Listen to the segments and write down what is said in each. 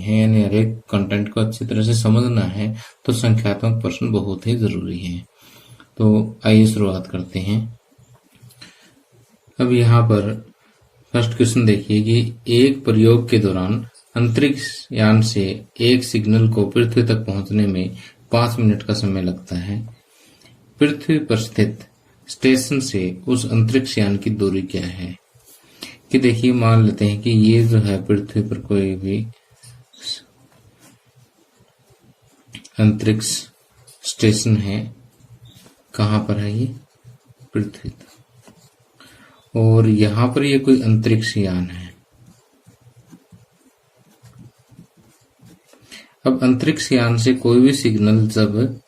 हैं, यानी हर एक कंटेंट को अच्छी तरह से समझना है, तो संख्यात्मक प्रश्न बहुत ही जरूरी है। तो आइए शुरुआत करते हैं। अब यहाँ पर फर्स्ट क्वेश्चन देखिए कि एक प्रयोग के दौरान अंतरिक्ष यान से एक सिग्नल को पृथ्वी तक पहुंचने में 5 मिनट का समय लगता है। पृथ्वी पर स्थित स्टेशन से उस अंतरिक्ष यान की दूरी क्या है? कि देखिए, मान लेते हैं कि ये जो है पृथ्वी पर कोई भी अंतरिक्ष स्टेशन है। कहाँ पर है ये? पृथ्वी पर। और यहाँ पर ये कोई अंतरिक्ष यान है। अब अंतरिक्ष यान से कोई भी सिग्नल जब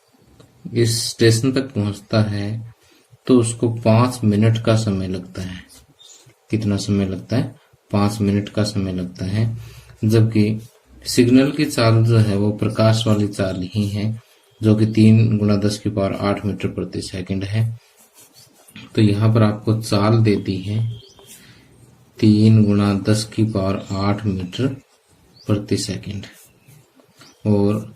इस स्टेशन तक पहुंचता है तो उसको 5 मिनट का समय लगता है। कितना समय लगता है? 5 मिनट का समय लगता है। जबकि सिग्नल की चाल जो है वो प्रकाश वाली चाल ही है, जो कि 3 × 10⁸ मीटर प्रति सेकंड है। तो यहाँ पर आपको चाल देती है 3 × 10⁸ मीटर प्रति सेकंड। और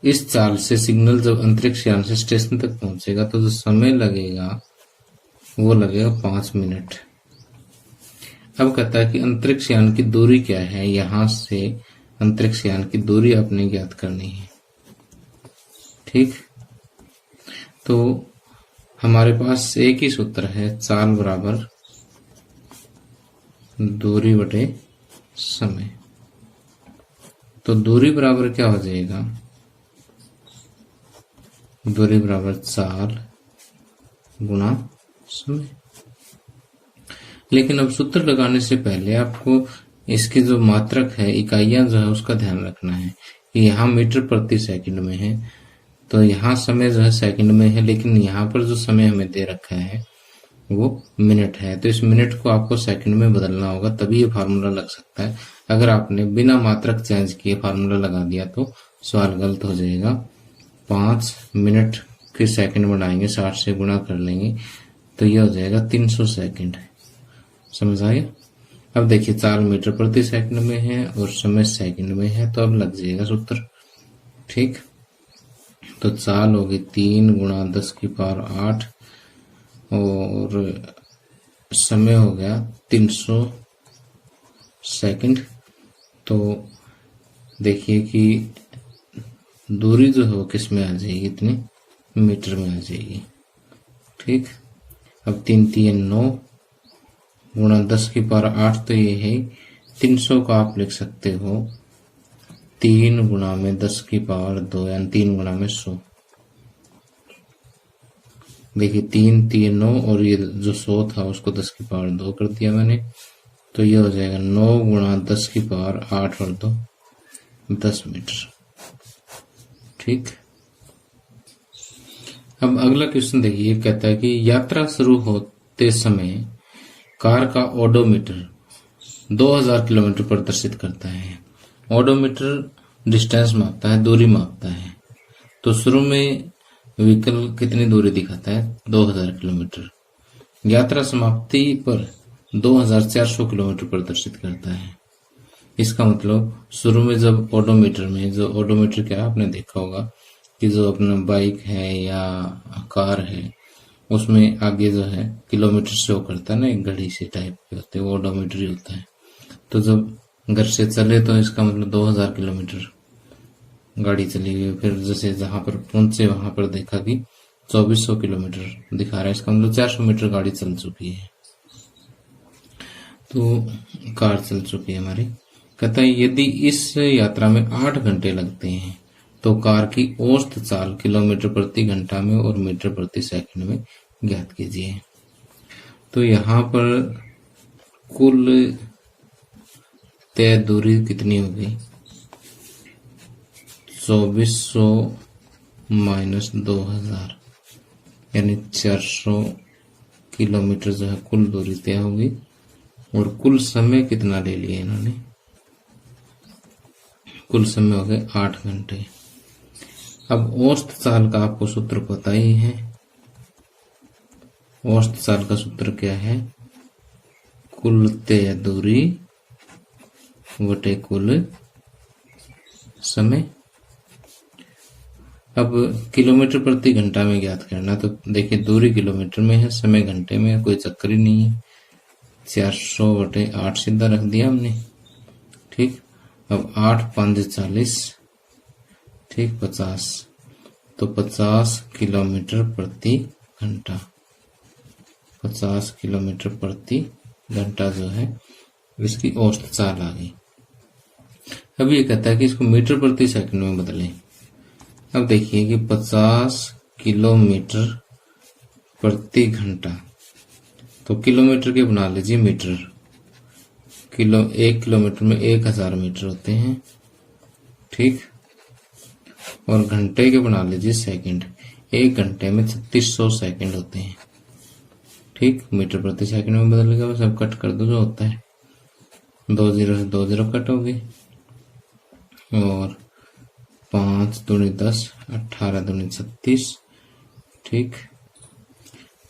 इस चाल से सिग्नल जब अंतरिक्ष यान से स्टेशन तक पहुंचेगा तो जो समय लगेगा वो लगेगा 5 मिनट। अब कहता है कि अंतरिक्ष यान की दूरी क्या है। यहां से अंतरिक्ष यान की दूरी अपने ज्ञात करनी है। ठीक, तो हमारे पास एक ही सूत्र है, चाल बराबर दूरी बटे समय। तो दूरी बराबर क्या हो जाएगा? दूरी बराबर चाल गुणा समय। लेकिन अब सूत्र लगाने से पहले आपको इसकी जो मात्रक है, इकाइयां जो है, उसका ध्यान रखना है कि यहाँ मीटर प्रति सेकंड में है, तो यहाँ समय जो है सेकंड में है, लेकिन यहाँ पर जो समय हमें दे रखा है वो मिनट है। तो इस मिनट को आपको सेकंड में बदलना होगा, तभी ये फार्मूला लग सकता है। अगर आपने बिना मात्रक चेंज किए फार्मूला लगा दिया तो सवाल गलत हो जाएगा। 5 मिनट फिर सेकंड बनाएंगे, 60 से गुणा कर लेंगे तो यह हो जाएगा 300 सेकंड। समझ आया? अब देखिए, चाल मीटर प्रति सेकंड में है और समय सेकंड में है, तो अब लग जाएगा सूत्र। ठीक, तो चाल होगी 3 × 10⁸ और समय हो गया 300 सेकंड। तो देखिए कि दूरी जो है वो किस में आ जाएगी? इतनी मीटर में आ जाएगी। ठीक, अब 3 × 3 = 9 × 10⁸, तो ये है 300 का आप लिख सकते हो 3 × 10⁻², यानी 3 × 100। देखिए, 3 × 3 = 9 और ये जो 100 था उसको 10⁻² कर दिया मैंने, तो ये हो जाएगा 9 × 10⁸ और 2 10 मीटर। ठीक, अब अगला क्वेश्चन देखिए, कहता है कि यात्रा शुरू होते समय कार का ओडोमीटर 2000 किलोमीटर प्रदर्शित करता है। ओडोमीटर डिस्टेंस मापता है, दूरी मापता है। तो शुरू में व्हीकल कितनी दूरी दिखाता है? 2000 किलोमीटर। यात्रा समाप्ति पर 2400 किलोमीटर प्रदर्शित करता है। इसका मतलब शुरू में जब ओडोमीटर में, जो ओडोमीटर क्या आपने देखा होगा कि जो अपना बाइक है या कार है उसमें आगे जो है किलोमीटर शो करता है ना, एक घड़ी से टाइप के होते हैं, वो ओडोमीटर ही होता है। तो जब घर से चले तो इसका मतलब 2000 किलोमीटर गाड़ी चली गई। फिर जैसे जहां पर पहुंचे वहां पर देखा कि 2400 किलोमीटर दिखा रहा है, इसका मतलब 400 मीटर गाड़ी चल चुकी है। तो कार चल चुकी है हमारी। कहता है यदि इस यात्रा में 8 घंटे लगते हैं तो कार की औसत चाल किलोमीटर प्रति घंटा में और मीटर प्रति सेकंड में ज्ञात कीजिए। तो यहाँ पर कुल तय दूरी कितनी होगी? 2400 - 2000, यानी 400 किलोमीटर जो है कुल दूरी तय होगी। और कुल समय कितना ले लिया इन्होंने? कुल समय हो गए 8 घंटे। अब औसत चाल का आपको सूत्र पता ही है। औसत चाल का सूत्र क्या है? कुल तय दूरी बटे कुल समय। अब किलोमीटर प्रति घंटा में ज्ञात करना, तो देखिए दूरी किलोमीटर में है, समय घंटे में है, कोई चक्कर ही नहीं है। 400/8 सीधा रख दिया हमने। ठीक, अब 8×5 = 40, ठीक, 50, तो 50 किलोमीटर प्रति घंटा, 50 किलोमीटर प्रति घंटा जो है इसकी औसत चाल आ गई। अब ये कहता है कि इसको मीटर प्रति सेकंड में बदलें। अब देखिए कि 50 किलोमीटर प्रति घंटा, तो किलोमीटर के बना लीजिए मीटर। 1 किलोमीटर में 1000 मीटर होते हैं, ठीक, और घंटे के बना लीजिए सेकंड। 1 घंटे में 3600 सेकंड होते हैं, ठीक। मीटर प्रति सेकंड में बदल गया, सब कट कर दो जो होता है, 2 0 से 2 0 कट हो गए, और 5 दूनी 10, 18 दूनी 36, ठीक,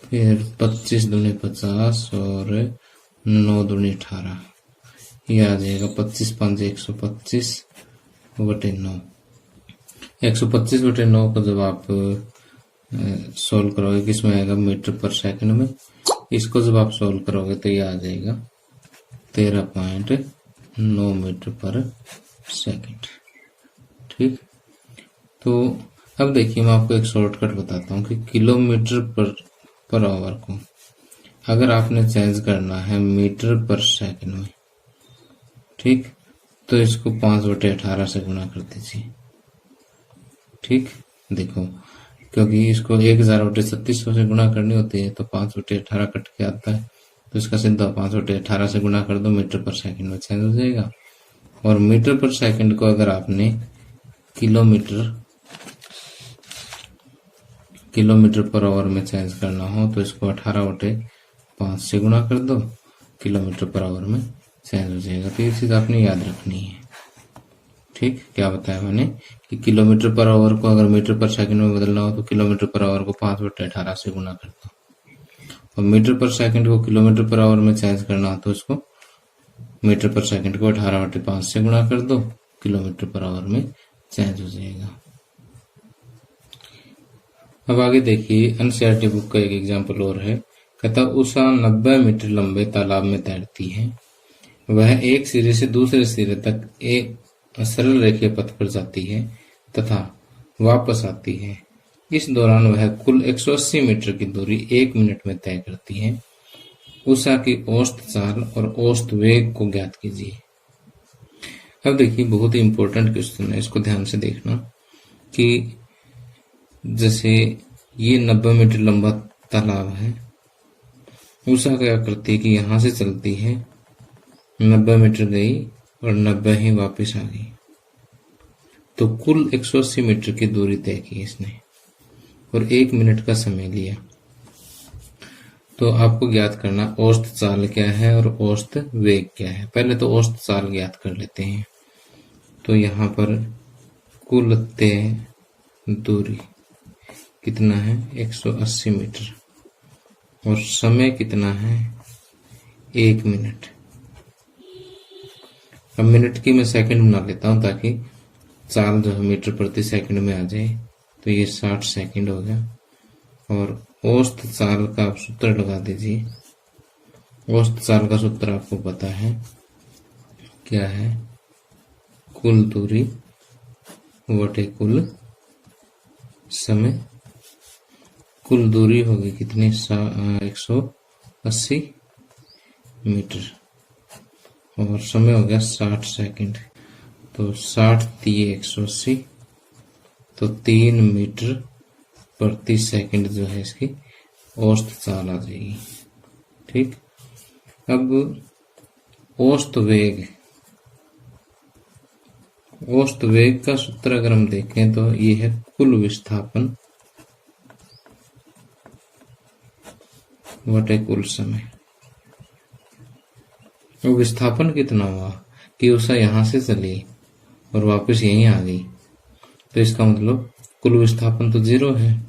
फिर 25 दूनी 50 और 9 दूनी 18, ये आ जाएगा 25 5 125/9। 125/9 को जब आप सोल्व करोगे किसमें आएगा, मीटर पर सेकंड में। इसको जब आप सोल्व करोगे तो ये आ जाएगा 13.9 मीटर पर सेकंड, ठीक। तो अब देखिए मैं आपको एक शॉर्टकट बताता हूँ कि किलोमीटर पर आवर को अगर आपने चेंज करना है मीटर पर सेकंड में, ठीक, तो इसको 5/18 से गुणा कर दीजिए, ठीक। देखो क्योंकि इसको 1000/3600 से गुणा करनी होती है, तो 5/18 कट के आता है, तो इसका सीधा 5/18 से गुणा कर दो, मीटर पर सेकंड में चेंज हो जाएगा। और मीटर पर सेकंड को अगर आपने किलोमीटर पर आवर में चेंज करना हो तो इसको 18/5 से गुणा कर दो, किलोमीटर पर आवर में चेंज हो जाएगा। तो ये चीज आपने याद रखनी है, ठीक। क्या बताया मैंने कि किलोमीटर पर आवर को अगर मीटर पर सेकंड में बदलना हो तो किलोमीटर पर आवर को 5/18 से गुणा कर दो, और मीटर पर सेकंड को किलोमीटर पर आवर में चेंज करना हो तो इसको मीटर पर सेकंड को 18/5 से गुणा कर दो, किलोमीटर पर आवर में चेंज हो जाएगा। अब आगे देखिए एनसीईआरटी बुक का एक एग्जाम्पल और है। कहता उषा 90 मीटर लंबे तालाब में तैरती है। वह एक सिरे से दूसरे सिरे तक एक सरल रेखीय पथ पर जाती है तथा वापस आती है। इस दौरान वह कुल 180 मीटर की दूरी 1 मिनट में तय करती है। उषा की औसत चाल और औसत वेग को ज्ञात कीजिए। अब देखिए बहुत ही इंपॉर्टेंट क्वेश्चन है, इसको ध्यान से देखना कि जैसे ये 90 मीटर लंबा तालाब है, उषा क्या करती है कि यहां से चलती है, 90 मीटर गई और 90 ही वापस आ गई, तो कुल 180 मीटर की दूरी तय की इसने और 1 मिनट का समय लिया। तो आपको ज्ञात करना औसत चाल क्या है और औसत वेग क्या है। पहले तो औसत चाल ज्ञात कर लेते हैं। तो यहाँ पर कुल तय दूरी कितना है, 180 मीटर, और समय कितना है, 1 मिनट। अब मिनट की मैं सेकंड बना लेता हूं ताकि चाल जो है मीटर प्रति सेकंड में आ जाए। तो ये 60 सेकंड हो गया। और औसत चाल का आप सूत्र लगा दीजिए। औसत चाल का सूत्र आपको पता है क्या है, कुल दूरी बटे कुल समय। कुल दूरी होगी कितनी, 180 मीटर, और समय हो गया 60 सेकंड। तो 60 दिए 180, तो 3 मीटर प्रति सेकंड जो है इसकी औसत चाल आ जाएगी, ठीक। अब औसत वेग का सूत्र अगर हम देखें तो ये है कुल विस्थापन बटे कुल समय। तो विस्थापन कितना हुआ कि उषा यहां से चली और वापस यहीं आ गई, तो इसका मतलब कुल विस्थापन तो 0 है।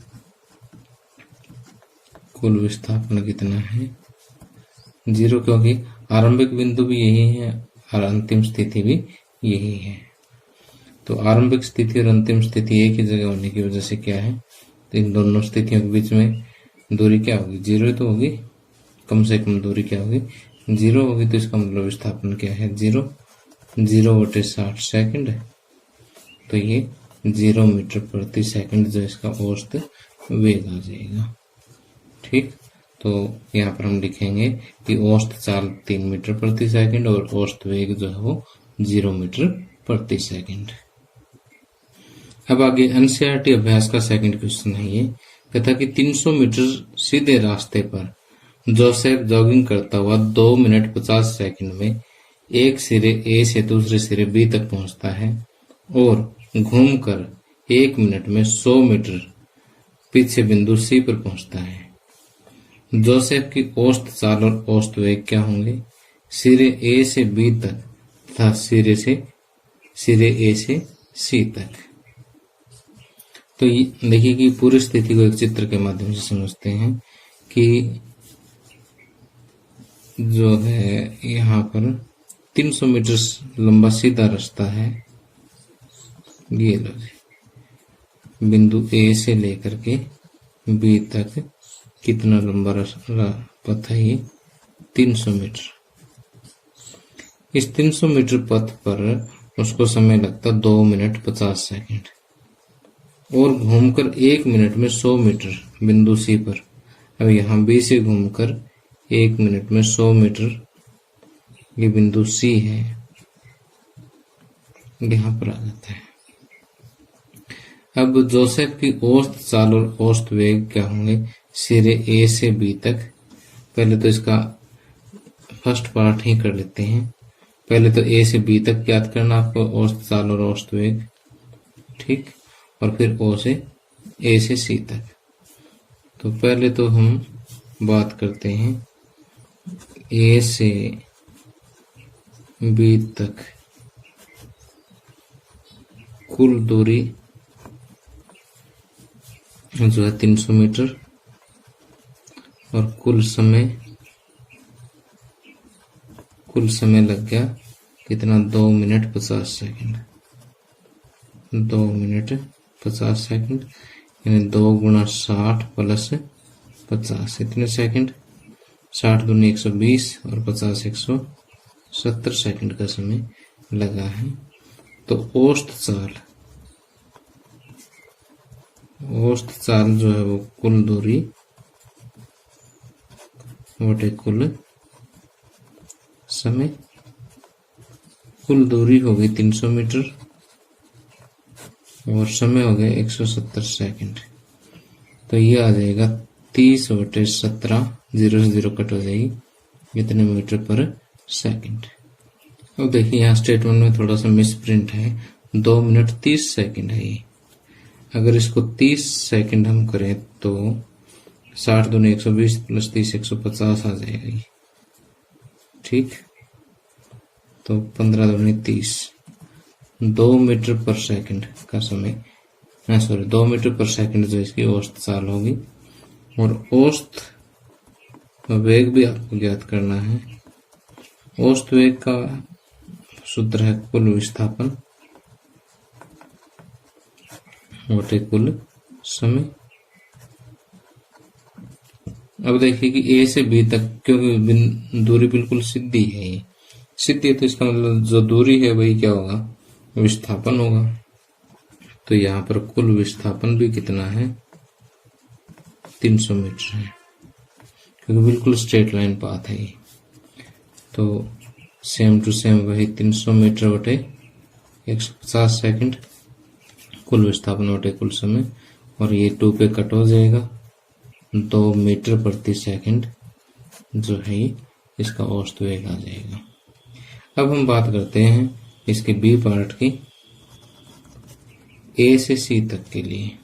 कुल विस्थापन कितना है, 0, क्योंकि आरंभिक बिंदु भी यही है और अंतिम स्थिति भी यही है। तो आरंभिक स्थिति और अंतिम स्थिति एक ही जगह होने की वजह से क्या है, तो इन दोनों स्थितियों के बीच में दूरी क्या होगी, 0 तो होगी, कम से कम दूरी क्या होगी, 0 होगी। तो इसका मतलब विस्थापन क्या है, 0/60 सेकंड। तो ये 0 मीटर प्रति सेकंड जो इसका औसत वेग आ जाएगा। ठीक, तो यहाँ पर हम लिखेंगे कि औसत चाल 3 मीटर प्रति सेकंड और औसत वेग जो है वो 0 मीटर प्रति सेकंड। अब आगे एनसीईआरटी अभ्यास का सेकंड क्वेश्चन है। ये कहता कि 300 मीटर सीधे रास्ते पर जोसेफ जॉगिंग करता हुआ 2 मिनट 50 सेकंड में एक सिरे ए से दूसरे सिरे बी तक पहुंचता है और घूमकर 1 मिनट में 100 मीटर पीछे बिंदु सी पर पहुंचता है। जोसेफ की औसत चाल और औसत वेग क्या होंगे सिरे ए से बी तक तथा सिरे ए से सी तक। तो देखिए कि पूरी स्थिति को एक चित्र के माध्यम से समझते हैं कि जो है यहाँ पर 300 मीटर लंबा सीधा रास्ता है। ये लो जी, बिंदु ए से लेकर के बी तक कितना लंबा पथ है, ये 300 मीटर। इस 300 मीटर पथ पर उसको समय लगता 2 मिनट 50 सेकंड और घूमकर 1 मिनट में 100 मीटर बिंदु सी पर। अब यहाँ बी से घूमकर 1 मिनट में 100 मीटर, ये बिंदु सी है, यहाँ पर आ जाता है। अब जोसेफ की औसत चाल और औसत वेग क्या होंगे सिरे ए से बी तक। पहले तो इसका फर्स्ट पार्ट ही कर लेते हैं। पहले तो ए से बी तक याद करना आपको औसत चाल और औसत वेग, ठीक, और फिर ओ से ए से सी तक। तो पहले तो हम बात करते हैं ए से बी तक कुल दूरी जो है 300 मीटर और कुल समय लग गया कितना, 2 मिनट 50 सेकंड। 2 मिनट 50 सेकंड यानी 2 गुणा 60 प्लस 50 इतने सेकंड। 60 दूनी 120 और 50 170 सेकंड का समय लगा है। तो औसत चाल जो है वो कुल दूरी बटे कुल समय। कुल दूरी होगी 300 मीटर और समय हो गया 170 सेकंड। तो ये आ जाएगा 30/17, 0 से 0 कट हो जाएगी, इतने मीटर पर सेकंड। अब देखिए यहाँ स्टेटमेंट में थोड़ा सा मिसप्रिंट है, 2 मिनट 30 सेकंड है ये। अगर इसको 30 सेकंड हम करें तो 60 दूनी 120 प्लस 30 150 आ जाएगा ये, ठीक। तो 15 दूनी 30, 2 मीटर पर सेकंड का समय, 2 मीटर पर सेकंड जो इसकी औसत चाल होगी। और औसत वेग भी आपको ज्ञात करना है। औसत वेग का सूत्र है कुल विस्थापन बटे कुल समय। अब देखिए कि ए से बी तक, क्योंकि दूरी बिल्कुल सीधी है, ये सीधी है तो इसका मतलब जो दूरी है वही क्या होगा, विस्थापन होगा। तो यहाँ पर कुल विस्थापन भी कितना है, 300 मीटर है, क्योंकि बिल्कुल स्ट्रेट लाइन पाथ है ये। तो सेम टू सेम वही 300 मीटर बटे 150 सेकंड कुल विस्थापन बटे कुल समय, और ये 2 पे कट हो जाएगा। 2 मीटर प्रति सेकंड जो है इसका औसत वेग आ जाएगा। अब हम बात करते हैं इसके बी पार्ट की, ए से सी तक के लिए।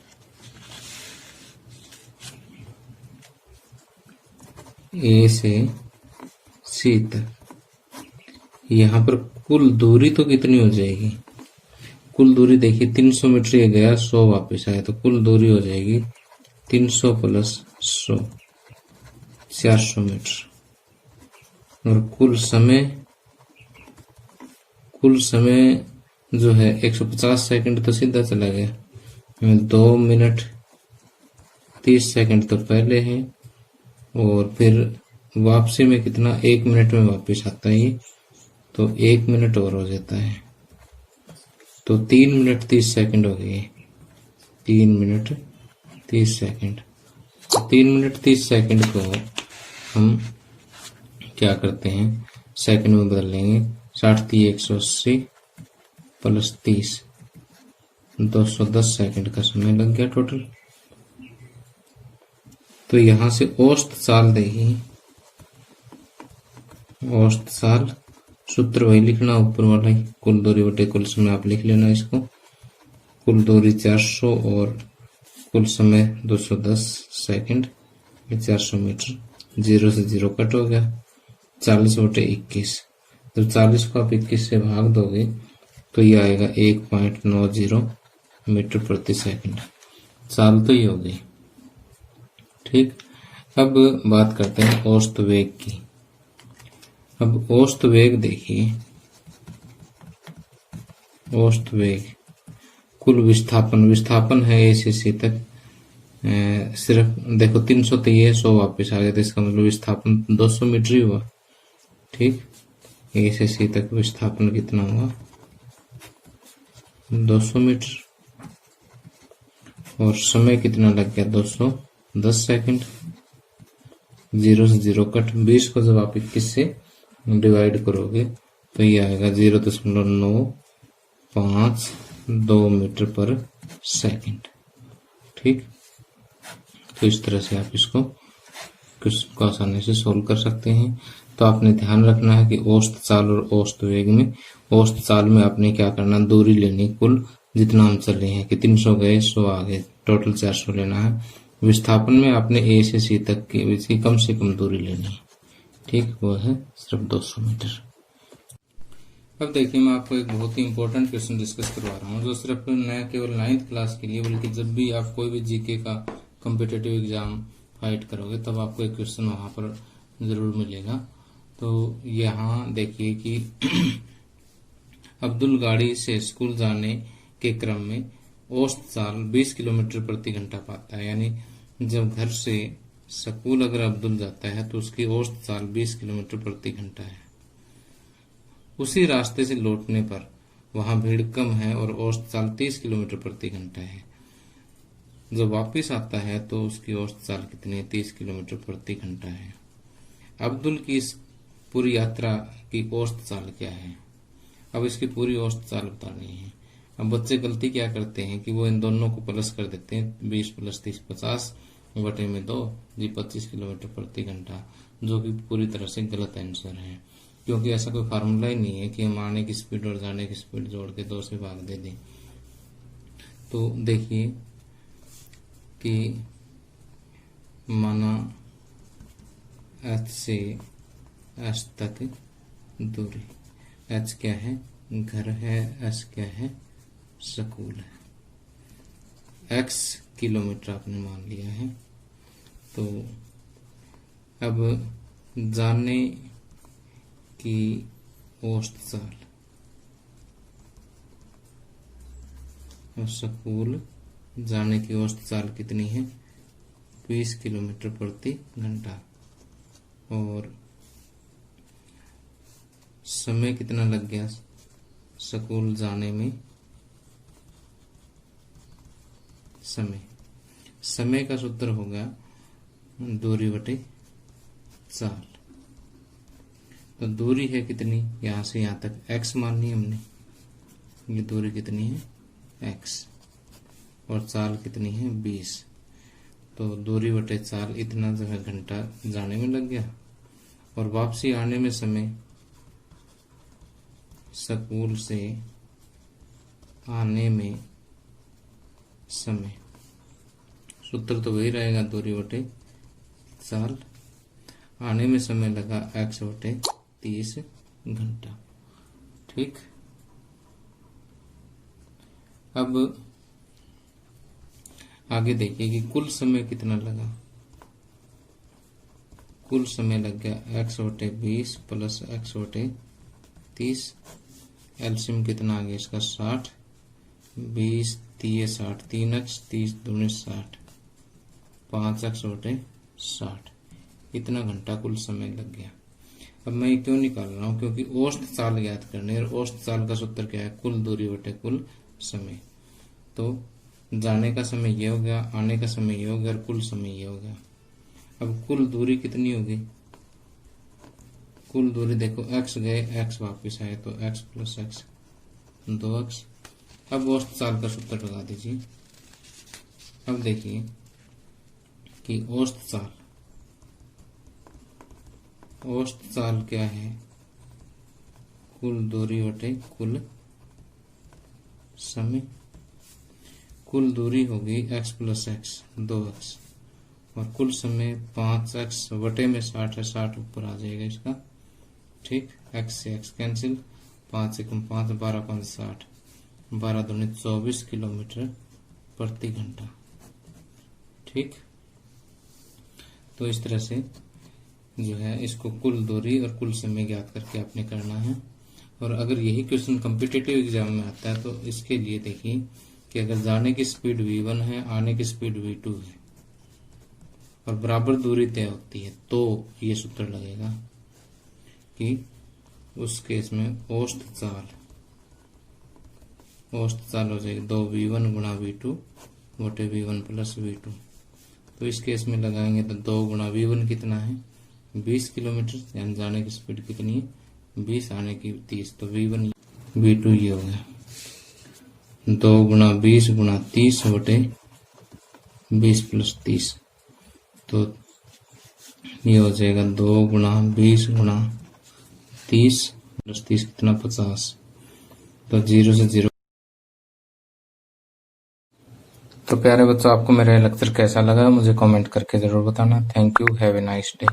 ए से सी तक यहाँ पर कुल दूरी तो कितनी हो जाएगी, कुल दूरी देखिए 300 मीटर ये गया, 100 वापस आया, तो कुल दूरी हो जाएगी 300 प्लस 100 400 मीटर। और कुल समय जो है 150 सेकंड तो सीधा चला गया। 2 मिनट 30 सेकंड तो पहले है, और फिर वापसी में कितना, 1 मिनट में वापस आता है ये, तो 1 मिनट और हो जाता है, तो 3 मिनट 30 सेकंड हो गए। 3 मिनट 30 सेकंड। 3 मिनट 30 सेकंड को हम क्या करते हैं, सेकंड में बदल लेंगे। 60 180 प्लस 30, 210 सेकंड का समय लग गया टोटल। तो यहां से औसत साल देखिए, औसत साल सूत्र वही लिखना ऊपर वाला ही, कुल दूरी बटे कुल समय आप लिख लेना इसको। कुल दूरी 400 और कुल समय 210 सेकंड, 400 मीटर। 0 से 0 कट हो गया, 40 बटे 21। जब 40 को आप 21 से भाग दोगे तो ये आएगा 1.90 मीटर प्रति सेकंड। साल तो ये हो गई। ठीक, अब बात करते हैं औसत वेग की। अब औसत वेग देखिए, औसत वेग कुल विस्थापन है ए से सी तक, सिर्फ देखो 300 तो ये 100 वापस आ गया, तो इसका मतलब विस्थापन 200 मीटर ही हुआ। ठीक, ए से सी तक विस्थापन कितना हुआ, 200 मीटर, और समय कितना लग गया, 210 सेकंड। 0 से 0 कट, 20 को जब आप 21 से डिवाइड करोगे तो ये आएगा 0.952 मीटर पर सेकंड। ठीक, तो इस तरह से आप इसको आसानी से सोल्व कर सकते हैं। तो आपने ध्यान रखना है कि औसत चाल और औसत वेग में, औसत चाल में आपने क्या करना, दूरी लेनी कुल जितना हम चले हैं, कि 300 गए 100 आ गए, टोटल 400 लेना है। विस्थापन में आपने ए से सी तक की कम से कम दूरी लेनी है। ठीक, वो है सिर्फ 200 मीटर। अब देखिए, मैं आपको एक बहुत ही इंपॉर्टेंट क्वेश्चन डिस्कस करवा रहा हूँ, जो सिर्फ न केवल 9th क्लास के लिए, बल्कि जब भी आप कोई भी जीके का कॉम्पिटिटिव एग्जाम फाइट करोगे तब आपको एक क्वेश्चन वहां पर जरूर मिलेगा। तो यहाँ देखिए कि अब्दुल गाड़ी से स्कूल जाने के क्रम में औसत चाल 20 किलोमीटर प्रति घंटा पाता है। यानी जब घर से स्कूल अगर अब्दुल जाता है तो उसकी औसत चाल 20 किलोमीटर प्रति घंटा है। उसी रास्ते से लौटने पर वहां भीड़ कम है और औसत चाल 30 किलोमीटर प्रति घंटा है। जब वापस आता है तो उसकी औसत चाल कितनी है, 30 किलोमीटर प्रति घंटा है। अब्दुल की इस पूरी यात्रा की औसत चाल क्या है। अब इसकी पूरी औसत चाल बतानी है। अब बच्चे गलती क्या करते हैं कि वो इन दोनों को प्लस कर देते हैं, 20 प्लस 30 50 बटे में 2 जी 25 किलोमीटर प्रति घंटा, जो कि पूरी तरह से गलत आंसर है, क्योंकि ऐसा कोई फार्मूला ही नहीं है कि हम आने की स्पीड और जाने की स्पीड जोड़ के 2 से भाग दे दें। तो देखिए कि माना एच से एस तक दूरी, एच क्या है, घर है, एस क्या है, स्कूल है, एक्स किलोमीटर आपने मान लिया है। तो अब जाने की औसत चाल, स्कूल जाने की औसत चाल कितनी है, 20 किलोमीटर प्रति घंटा, और समय कितना लग गया स्कूल जाने में, समय का सूत्र होगा दूरी बटे चाल। तो दूरी है कितनी, यहां से यहां तक x मान ली हमने, ये दूरी कितनी है x, और चाल कितनी है 20। तो दूरी बटे चाल इतना जो है घंटा जाने में लग गया, और वापसी आने में समय, स्कूल से आने में समय, सूत्र तो वही रहेगा दूरी बटे चाल, आने में समय लगा x बटे 30 घंटा। ठीक, अब आगे देखिए कि कुल समय कितना लगा। कुल समय लग गया x बटे 20 प्लस x बटे 30, एलसीएम कितना आ गया इसका 60, 20 30 60, 3x 30 दूनी 60, 5x बटे 60, इतना घंटा कुल समय लग गया। अब मैं ये क्यों निकाल रहा हूं, क्योंकि औसत चाल ज्ञात करने, और औसत चाल का सूत्र क्या है, कुल दूरी बटे कुल समय। तो जाने का समय ये हो गया, आने का समय ये हो गया, और कुल समय ये हो गया। अब कुल दूरी कितनी होगी, कुल दूरी देखो x गए x वापस आए, तो x प्लस x 2x। अब औसत चाल का सूत्र लगा दीजिए। अब देखिए कि औसत चाल क्या है, कुल दूरी बटे कुल समय। कुल दूरी होगी x प्लस x 2x, और कुल समय 5x बटे में 60 है, 60 ऊपर आ जाएगा इसका, ठीक। x से x कैंसिल, 5 से 5, 12 5 60, 12 दूनी 24 किलोमीटर प्रति घंटा, ठीक। तो इस तरह से जो है इसको कुल दूरी और कुल समय ज्ञात करके आपने करना है। और अगर यही क्वेश्चन कॉम्पिटिटिव एग्जाम में आता है तो इसके लिए देखिए कि अगर जाने की स्पीड v1 है, आने की स्पीड v2 है, और बराबर दूरी तय होती है, तो ये सूत्र लगेगा कि उस केस में औसत चाल हो जाएगी 2v1 गुणा v2 बटे v1 प्लस v2। तो इस केस में लगाएंगे तो 2 गुणा v1 कितना है 20 किलोमीटर, यानी जाने की स्पीड कितनी है 20, आने की 30, तो v1 v2 ये हो गया 2 गुणा 20 गुणा 30 बटे 20 प्लस 30। तो ये हो जाएगा 2 गुणा 20 गुणा 30 प्लस 30 कितना 50, तो 0 से 0। तो प्यारे बच्चों, आपको मेरा लेक्चर कैसा लगा मुझे कमेंट करके जरूर बताना। Thank you, have a nice day.